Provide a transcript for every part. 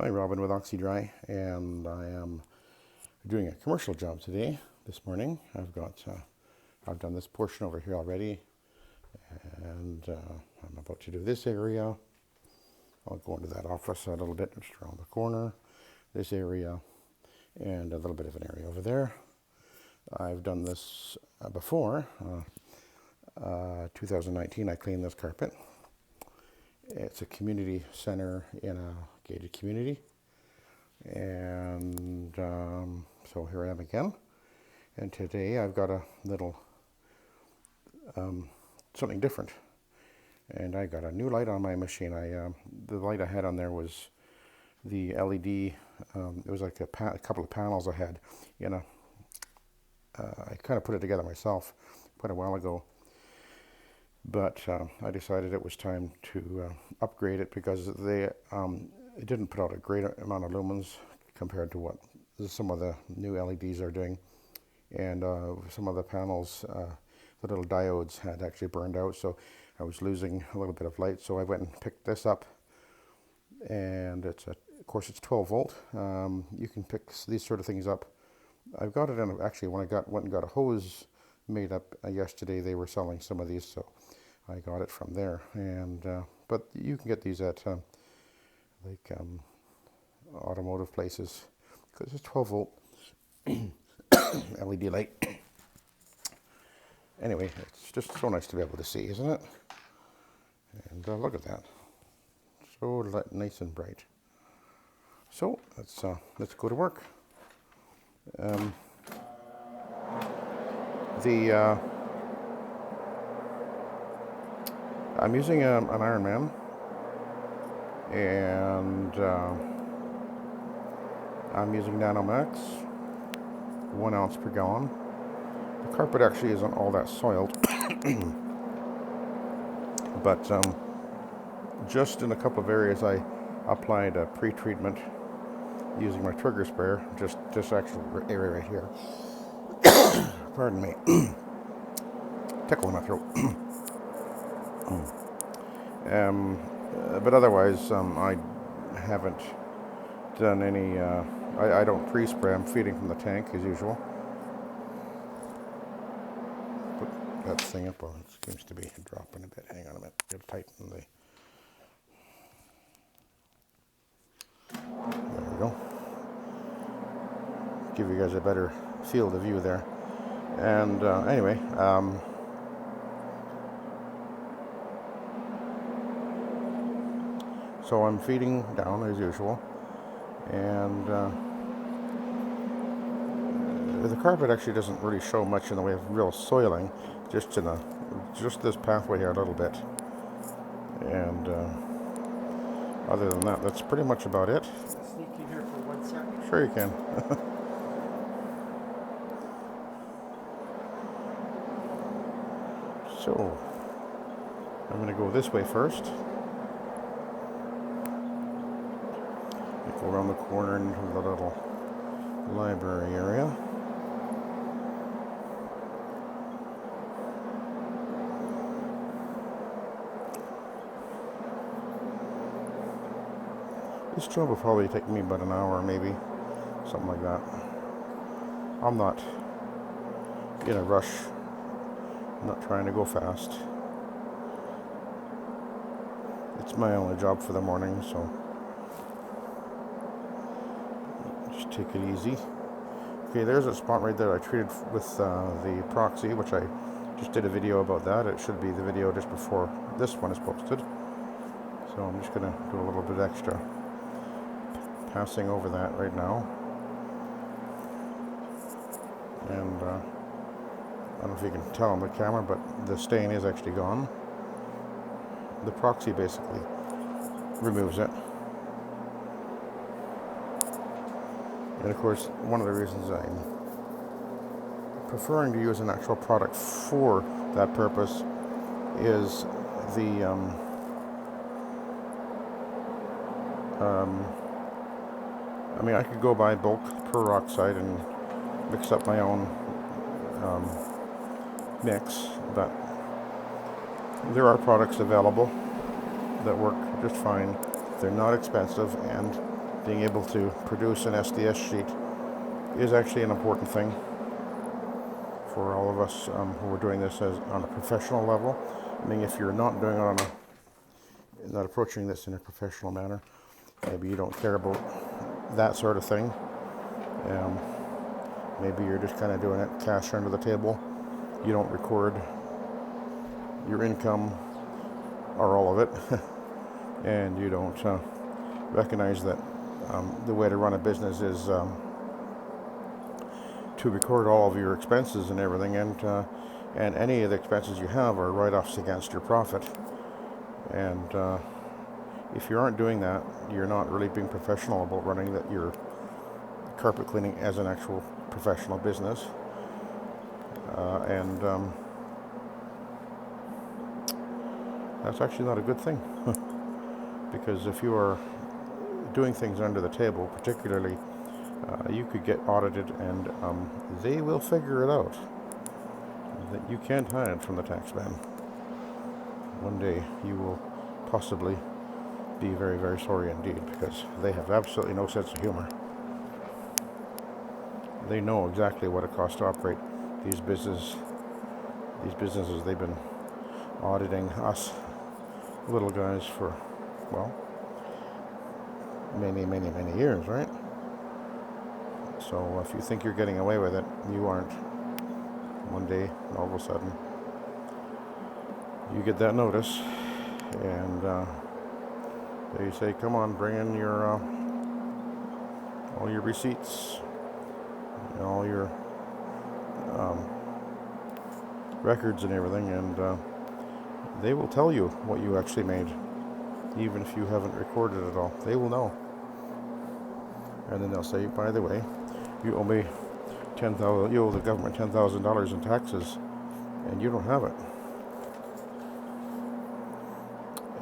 Hi, Robin with Oxy-Dry, and I am doing a commercial job today, this morning. I've done this portion over here already, and I'm about to do this area. I'll go into that office a little bit, just around the corner, this area, and a little bit of an area over there. I've done this before. 2019, I cleaned this carpet. It's a community center in a gated community, and so here I am again. And today I've got a little something different, and I got a new light on my machine. The light I had on there was the LED. It was like a couple of panels I had in a. I kind of put it together myself quite a while ago. But I decided it was time to upgrade it because it didn't put out a great amount of lumens compared to what some of the new LEDs are doing. And some of the panels, the little diodes had actually burned out, so I was losing a little bit of light. So I went and picked this up, and of course it's 12 volt. You can pick these sort of things up. I've got it in, actually when I went and got a hose made up yesterday, they were selling some of these, so I got it from there. And but you can get these at automotive places because it's 12 volt LED light. Anyway, it's just so nice to be able to see, isn't it? And look at that, so nice and bright. So let's go to work. I'm using an Iron Man, and I'm using Nanomax, 1 ounce per gallon. The carpet actually isn't all that soiled, but just in a couple of areas I applied a pre-treatment using my trigger sprayer, just this actual area right here. Pardon me. Tickle in my throat. But otherwise, I haven't done any. I don't pre-spray. I'm feeding from the tank as usual. Put that thing up. Oh, it seems to be dropping a bit. Hang on a minute. Gotta tighten the. There we go. Give you guys a better field of view there. And anyway, so I'm feeding down as usual, and the carpet actually doesn't really show much in the way of real soiling, just this pathway here a little bit, and other than that, that's pretty much about it. Sneak in here for 1 second. Sure you can. So, I'm going to go this way first. Go around the corner into the little library area. This job will probably take me about an hour, maybe, something like that. I'm not in a rush. I'm not trying to go fast. It's my only job for the morning, so just take it easy. Okay, there's a spot right there I treated with the proxy, which I just did a video about that. It should be the video just before this one is posted. So I'm just going to do a little bit extra passing over that right now. And I don't know if you can tell on the camera, but the stain is actually gone. The proxy basically removes it. And of course, one of the reasons I'm preferring to use an actual product for that purpose is I mean, I could go buy bulk peroxide and mix up my own mix, but there are products available that work just fine. They're not expensive, and being able to produce an SDS sheet is actually an important thing for all of us who are doing this on a professional level. I mean, if you're not doing it not approaching this in a professional manner, maybe you don't care about that sort of thing. Maybe you're just kind of doing it cash under the table. You don't record your income or all of it, and you don't recognize that the way to run a business is to record all of your expenses and everything, and any of the expenses you have are write-offs against your profit. And if you aren't doing that, you're not really being professional about running your carpet cleaning as an actual professional business. And that's actually not a good thing. Because if you are doing things under the table, particularly, you could get audited, and they will figure it out that you can't hide from the tax man. One day you will possibly be very, very sorry indeed, because they have absolutely no sense of humor. They know exactly what it costs to operate these businesses. They've been auditing us little guys for, well, many, many, many years, right? So if you think you're getting away with it, you aren't. One day, all of a sudden, you get that notice, and they say, "Come on, bring in your all your receipts, and all your records and everything," and they will tell you what you actually made, even if you haven't recorded it all. They will know, and then they'll say, "By the way, you owe me $10,000. You owe the government $10,000 in taxes, and you don't have it."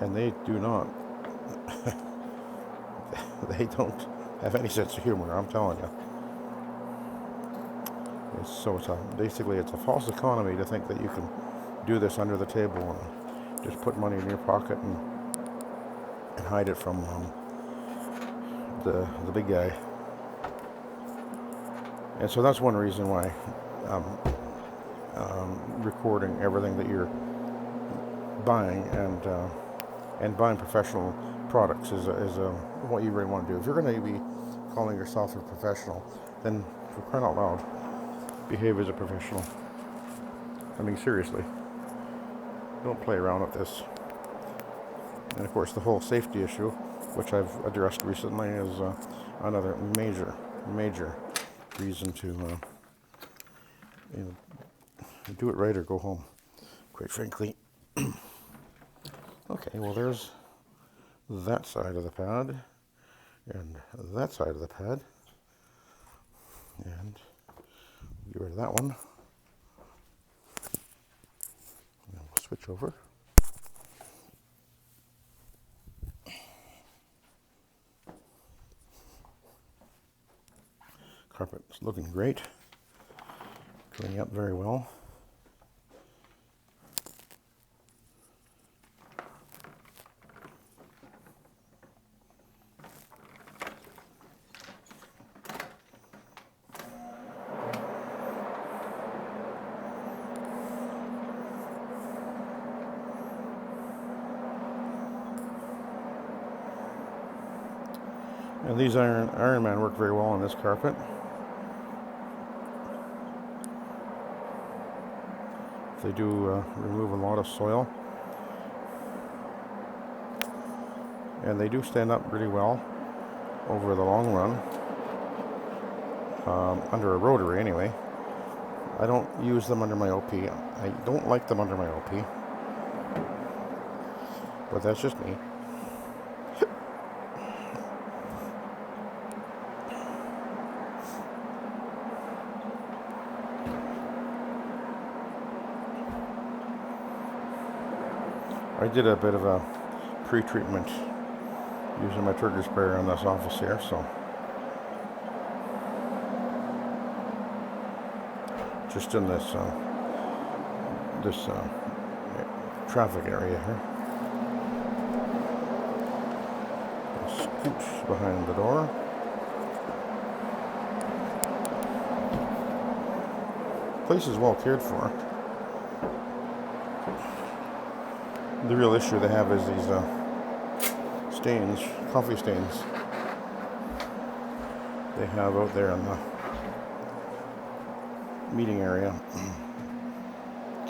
And they do not. They don't have any sense of humor, I'm telling you. Basically it's a false economy to think that you can do this under the table and just put money in your pocket and hide it from the big guy. And so that's one reason why recording everything that you're buying and buying professional products is what you really want to do. If you're going to be calling yourself a professional, then for crying out loud, behave as a professional. I mean, seriously. Don't play around with this. And of course, the whole safety issue, which I've addressed recently, is another major reason to do it right or go home, quite frankly. Okay, well, there's that side of the pad and that side of the pad, and get rid of that one. And we'll switch over. Carpet's looking great, cleaning up very well. And these Iron Man work very well on this carpet. They do remove a lot of soil, and they do stand up really well over the long run, under a rotary anyway. I don't use them under my OP. I don't like them under my OP, but that's just me. I did a bit of a pre-treatment using my trigger sprayer on this office here, so just in this traffic area here. Oops, behind the door. Place is well cared for. The real issue they have is these stains, coffee stains, they have out there in the meeting area,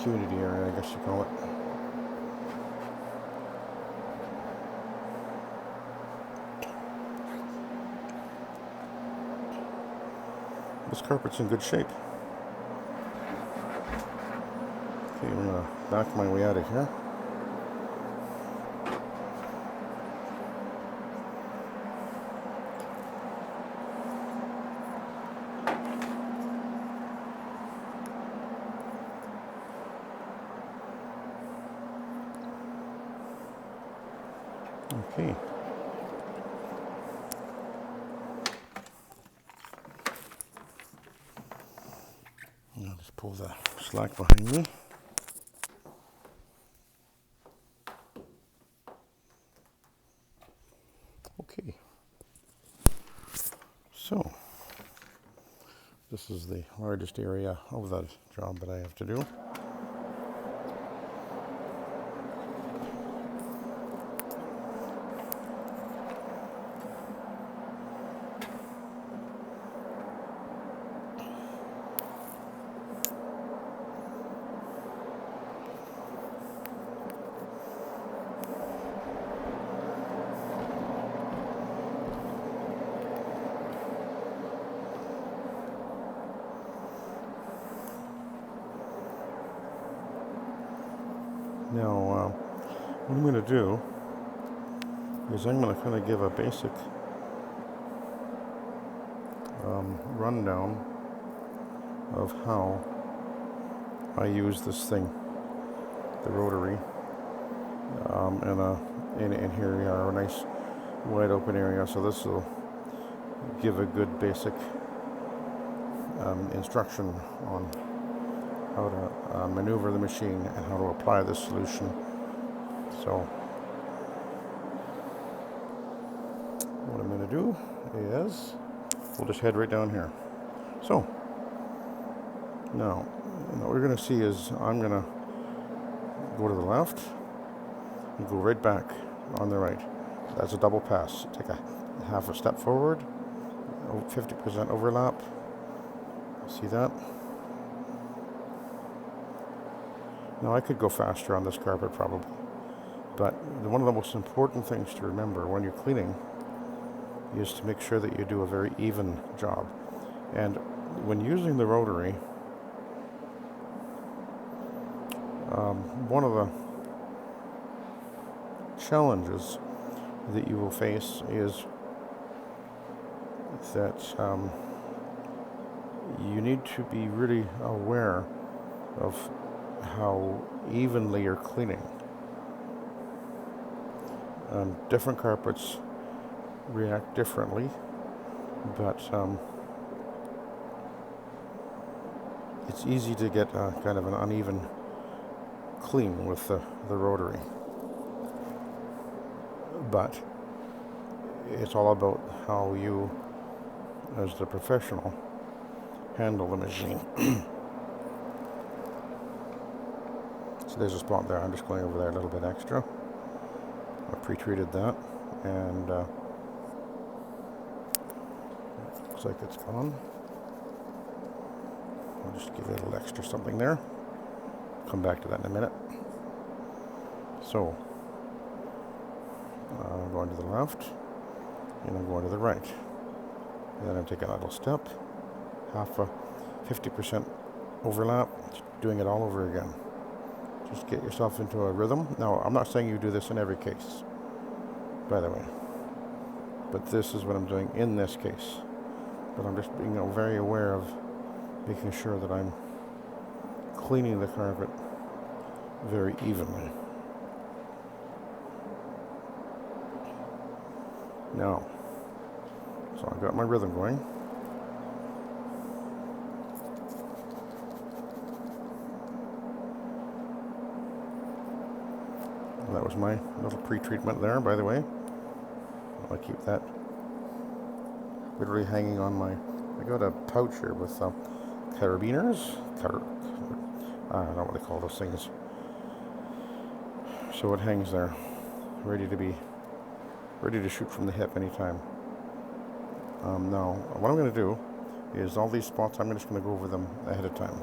community area, I guess you call it. This carpet's in good shape. Okay, I'm gonna back my way out of here. Okay. I'll just pull the slack behind me. Okay. So, this is the largest area of that job that I have to do. Now, what I'm going to do is I'm going to kind of give a basic rundown of how I use this thing, the rotary, and here we are, a nice wide open area, so this will give a good basic instruction on how to maneuver the machine and how to apply this solution. So what I'm going to do is we'll just head right down here. So now what we're going to see is I'm going to go to the left and go right back on the right. That's a double pass. Take a half a step forward, 50% overlap. See that? Now I could go faster on this carpet probably, but one of the most important things to remember when you're cleaning is to make sure that you do a very even job. And when using the rotary, one of the challenges that you will face is that you need to be really aware of how evenly you're cleaning. Different carpets react differently, but it's easy to get kind of an uneven clean with the rotary. But it's all about how you, as the professional, handle the machine. So there's a spot there. I'm just going over there a little bit extra. I pre-treated that, and looks like it's gone. I'll just give it a little extra something there. Come back to that in a minute. So I'm going to the left, and I'm going to the right. And then I'm taking a little step, half a 50% overlap, doing it all over again. Just get yourself into a rhythm. Now, I'm not saying you do this in every case, by the way, but this is what I'm doing in this case. But I'm just being very aware of making sure that I'm cleaning the carpet very evenly. Now, so I've got my rhythm going. That was my little pre-treatment there, by the way. I keep that literally hanging on my. I got a pouch here with carabiners. I don't know what they call those things. So it hangs there, ready to shoot from the hip anytime. Now, what I'm going to do is all these spots, I'm just going to go over them ahead of time.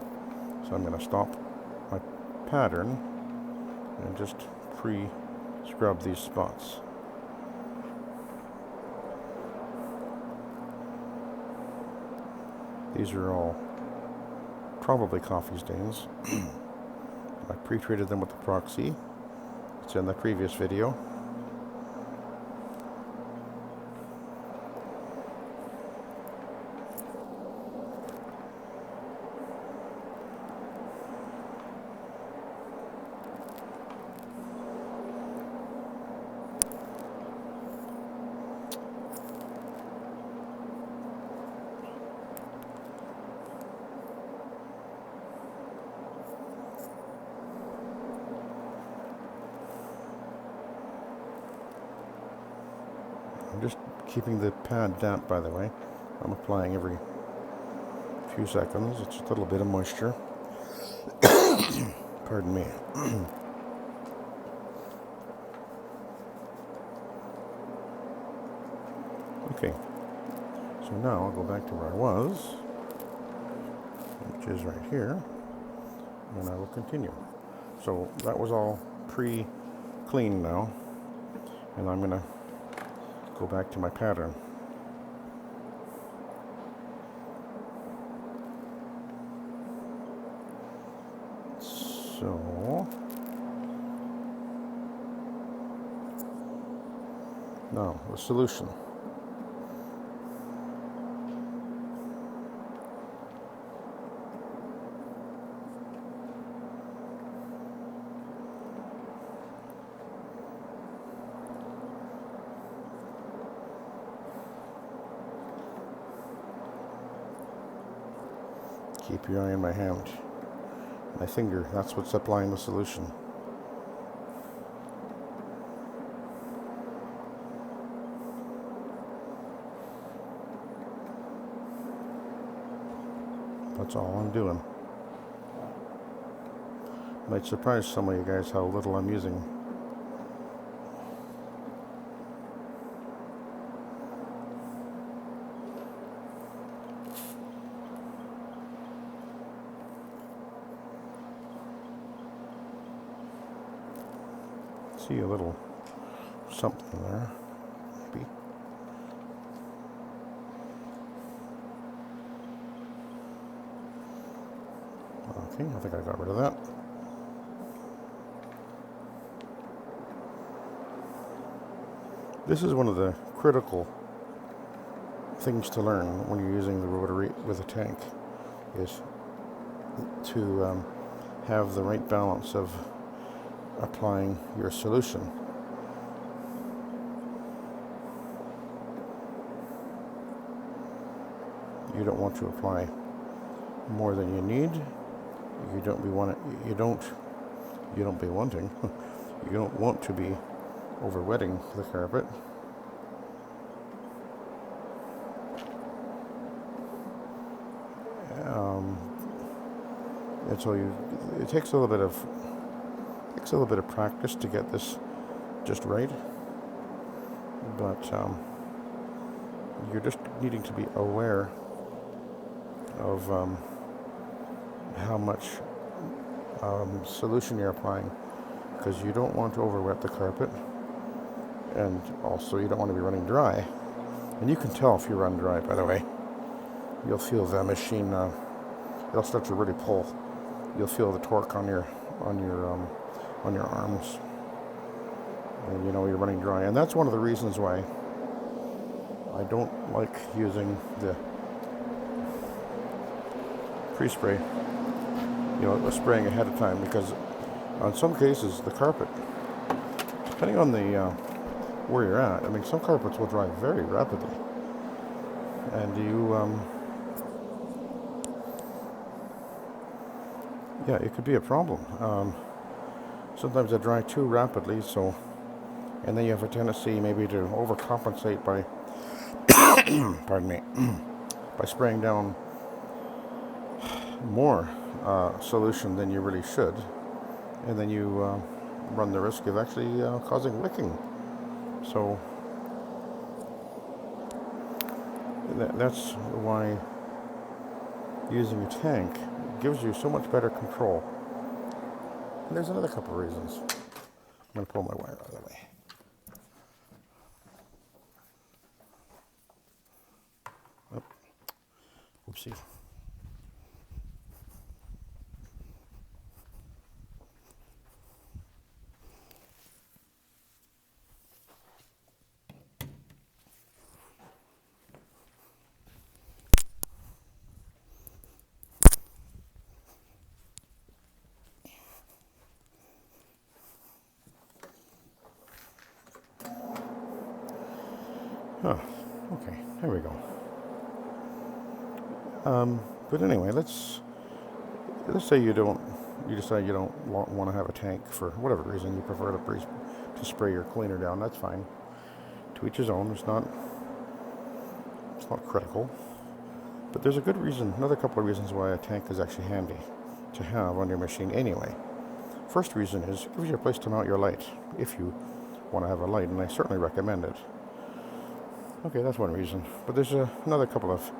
So I'm going to stop my pattern and just pre-scrub these spots. These are all probably coffee stains. I pre-treated them with the Proxy. It's in the previous video. I'm just keeping the pad damp, by the way. I'm applying every few seconds. It's a little bit of moisture. Pardon me. Okay, so now I'll go back to where I was, which is right here, and I will continue. So that was all pre-cleaned now, and I'm going to go back to my pattern. So now the solution. Keep your eye on my hand. My finger, that's what's applying the solution. That's all I'm doing. Might surprise some of you guys how little I'm using. See a little something there, maybe. Okay, I think I got rid of that. This is one of the critical things to learn when you're using the rotary with a tank, is to have the right balance of applying your solution. You don't want to apply more than you need. You don't be wanting. You don't want to be over-wetting the carpet. And so it takes a little bit of practice to get this just right. But you're just needing to be aware of how much solution you're applying, because you don't want to over-wet the carpet, and also you don't want to be running dry. And you can tell if you run dry, by the way. You'll feel the machine. It'll start to really pull. You'll feel the torque on your arms, and you know you're running dry. And that's one of the reasons why I don't like using the pre-spray, spraying ahead of time, because on some cases the carpet, depending on the where you're at, I mean, some carpets will dry very rapidly, and it could be a problem. Sometimes they dry too rapidly, so and then you have a tendency maybe to overcompensate by, pardon me, by spraying down more solution than you really should, and then you run the risk of actually causing wicking. So that's why using a tank gives you so much better control. And there's another couple of reasons. I'm going to pull my wire out of the way. Oh, whoopsie. Oh, okay, there we go. But anyway, let's say you decide you don't want to have a tank for whatever reason. You prefer to spray your cleaner down. That's fine. To each his own. It's not critical. But there's a good reason, another couple of reasons why a tank is actually handy to have on your machine anyway. First reason is it gives you a place to mount your light if you want to have a light, and I certainly recommend it. Okay, that's one reason. But there's another couple of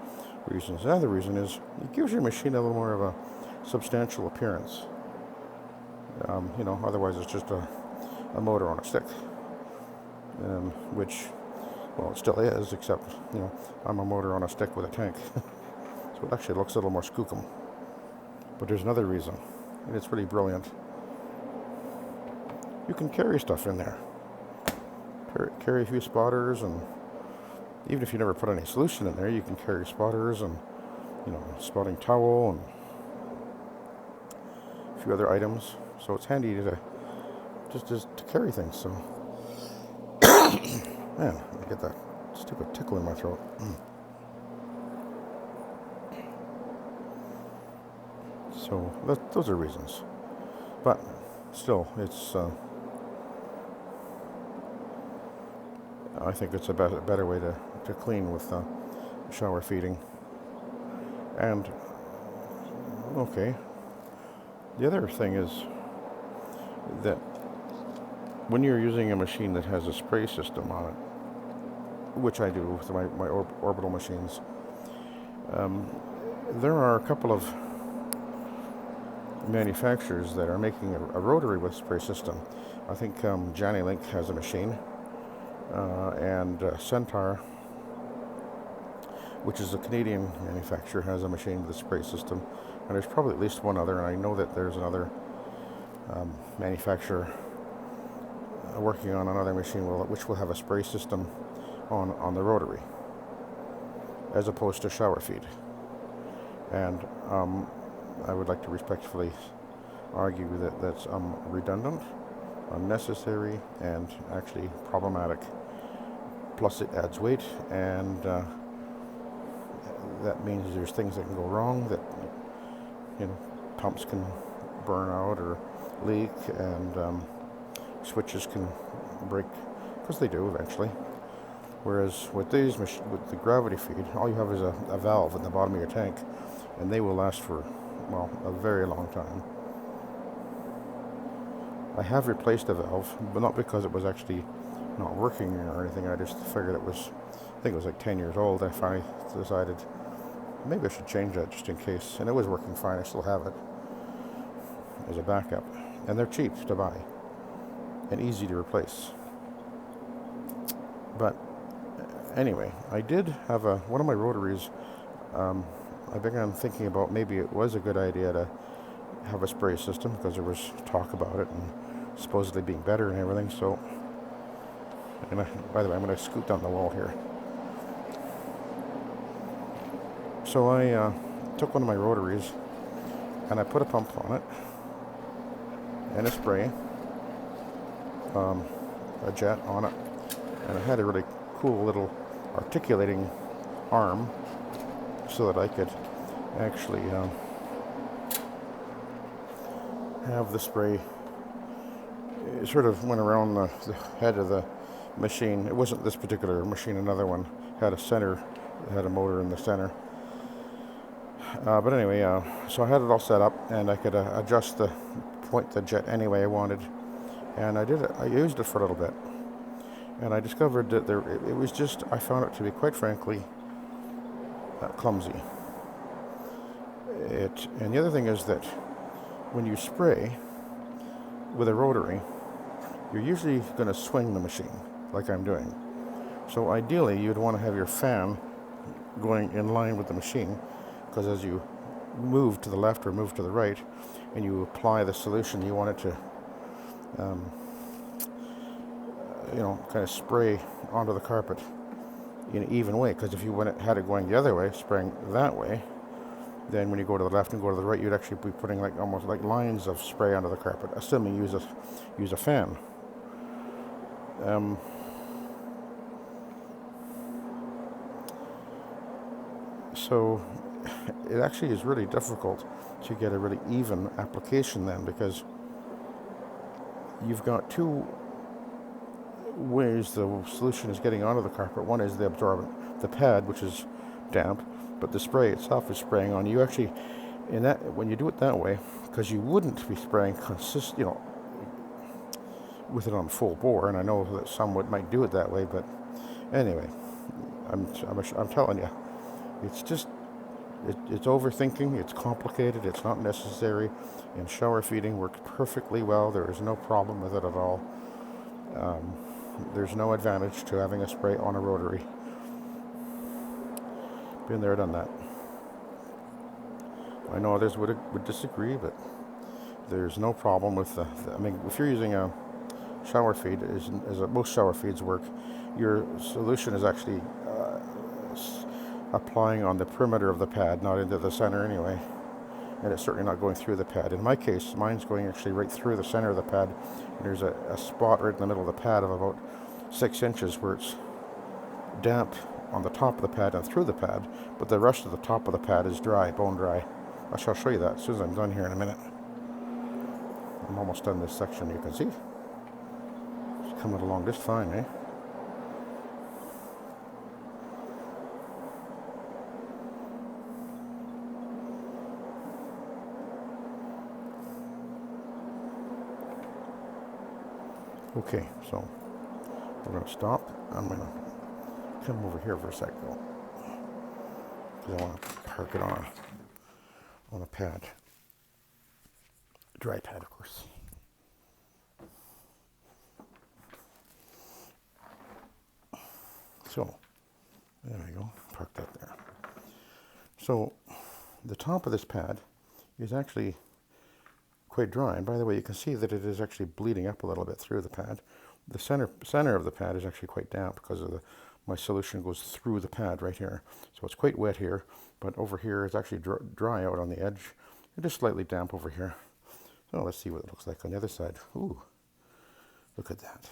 reasons. Another reason is it gives your machine a little more of a substantial appearance. Otherwise it's just a motor on a stick, which, well, it still is, except, I'm a motor on a stick with a tank. So it actually looks a little more skookum. But there's another reason, and it's really brilliant. You can carry stuff in there. Carry a few spotters, and even if you never put any solution in there, you can carry spotters and, spotting towel and a few other items. So it's handy to just to carry things. So, man, I get that stupid tickle in my throat. So those are reasons. But still, it's I think it's a better way to clean with shower feeding. And okay, the other thing is that when you're using a machine that has a spray system on it, which I do with my orbital machines, there are a couple of manufacturers that are making a rotary with spray system. I think Johnny Link has a machine, and Centaur, which is a Canadian manufacturer, has a machine with a spray system. And there's probably at least one other, and I know that there's another manufacturer working on another machine which will have a spray system on the rotary, as opposed to shower feed. And I would like to respectfully argue that that's redundant, unnecessary, and actually problematic. Plus it adds weight, and that means there's things that can go wrong, that pumps can burn out or leak, and switches can break, because they do eventually. Whereas with these with the gravity feed, all you have is a valve in the bottom of your tank, and they will last for, well, a very long time. I have replaced a valve, but not because it was actually not working or anything. I just figured I think it was like 10 years old. I finally decided maybe I should change that just in case. And it was working fine. I still have it as a backup. And they're cheap to buy and easy to replace. But anyway, I did have one of my rotaries. I began thinking about maybe it was a good idea to have a spray system, because there was talk about it and supposedly being better and everything. So, by the way, I'm going to scoot down the wall here. So I took one of my rotaries and I put a pump on it and a spray, a jet on it, and it had a really cool little articulating arm so that I could actually have the spray it sort of went around the head of the machine. It wasn't this particular machine, another one had a center, had a motor in the center. But anyway, so I had it all set up, and I could adjust the jet any way I wanted. And I did it. I used it for a little bit, and I discovered that it was just, I found it to be, quite frankly, clumsy. And the other thing is that when you spray with a rotary, you're usually going to swing the machine, like I'm doing. So ideally, you'd want to have your fan going in line with the machine, because as you move to the left or move to the right, and you apply the solution, you want it to, kind of spray onto the carpet in an even way. Because if you had it going the other way, spraying that way, then when you go to the left and go to the right, you'd actually be putting almost like lines of spray onto the carpet, assuming you use a fan. So it actually is really difficult to get a really even application then, because you've got two ways the solution is getting onto the carpet. One is the absorbent, the pad, which is damp, but the spray itself is spraying on. You actually, when you do it that way, because you wouldn't be spraying with it on full bore, and I know that some might do it that way, but anyway, I'm telling you, it's just, it's overthinking, it's complicated, it's not necessary, and shower feeding works perfectly well. There is no problem with it at all. There's no advantage to having a spray on a rotary. Been there, done that. I know others would disagree, but there's no problem with I mean, if you're using a shower feed, as most shower feeds work, your solution is actually applying on the perimeter of the pad, not into the center anyway. And it's certainly not going through the pad. In my case, mine's going actually right through the center of the pad. And there's a spot right in the middle of the pad of about 6 inches where it's damp on the top of the pad and through the pad, but the rest of the top of the pad is dry, bone dry. I shall show you that as soon as I'm done here in a minute. I'm almost done this section, you can see. It's coming along just fine, eh? Okay, so we're going to stop. I'm going to come over here for a sec, though, because I want to park it on a pad, dry pad, of course. So there we go. Park that there. So the top of this pad is actually quite dry, and by the way, you can see that it is actually bleeding up a little bit through the pad. The center of the pad is actually quite damp because of my solution goes through the pad right here. So it's quite wet here, but over here it's actually dry out on the edge. It is slightly damp over here. So let's see what it looks like on the other side. Ooh, look at that.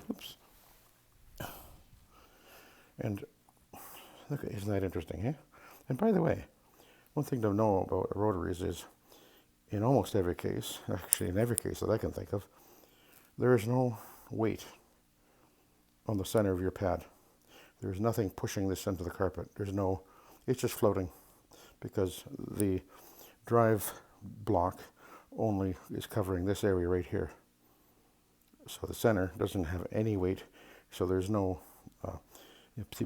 Oops. And look, isn't that interesting, eh? And by the way, one thing to know about rotaries is, in almost every case, actually in every case that I can think of, there is no weight on the center of your pad. There's nothing pushing this into the carpet. It's just floating, because the drive block only is covering this area right here. So the center doesn't have any weight, so there's no,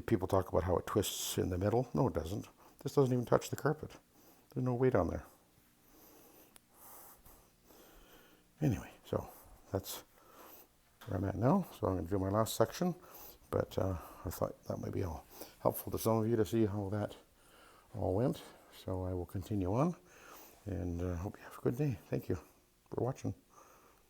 people talk about how it twists in the middle. No, it doesn't. This doesn't even touch the carpet. There's no weight on there. Anyway, so that's where I'm at now. So I'm going to do my last section, but I thought that might be all helpful to some of you to see how that all went. So I will continue on, and hope you have a good day. Thank you for watching.